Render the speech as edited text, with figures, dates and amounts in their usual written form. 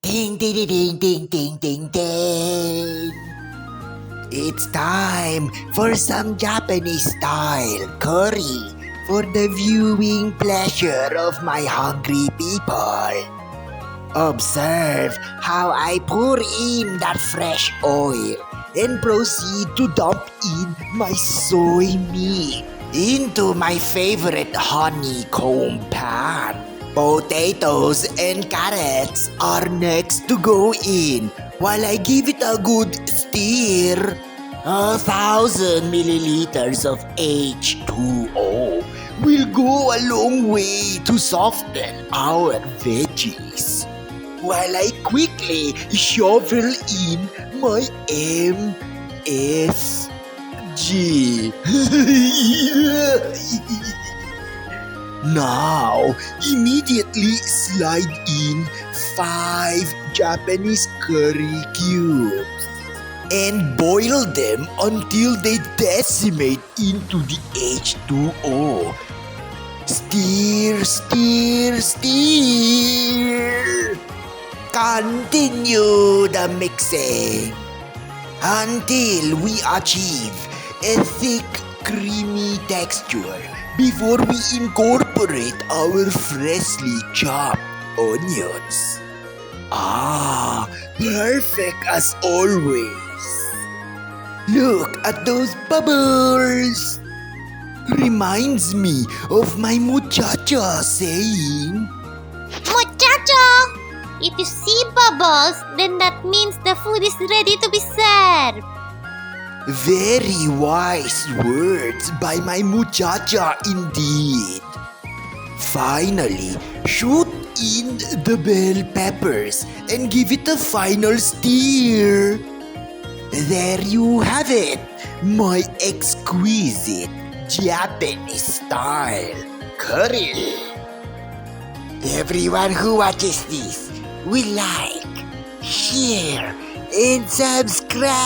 Ding, ding, ding, ding, ding, ding, ding. It's time for some Japanese style curry for the viewing pleasure of my hungry people. Observe how I pour in that fresh oil and proceed to dump in my soy meat into my favorite honeycomb pan. Potatoes and carrots are next to go in while I give it a good stir. 1,000 milliliters of H2O will go a long way to soften our veggies, while I quickly shovel in my MSG. Now, immediately slide in 5 Japanese curry cubes and boil them until they decimate into the H2O. Stir, stir, stir. Continue the mixing until we achieve a thick, creamy texture before we incorporate our freshly chopped onions. Perfect as always. Look at those bubbles. Reminds me of my muchacha saying, Muchacho! If you see bubbles, then that means the food is ready to be served. Very wise words by my muchacha indeed. Finally, shoot in the bell peppers and give it a final stir. There you have it, my exquisite Japanese style curry. Everyone who watches this will like, share, and subscribe.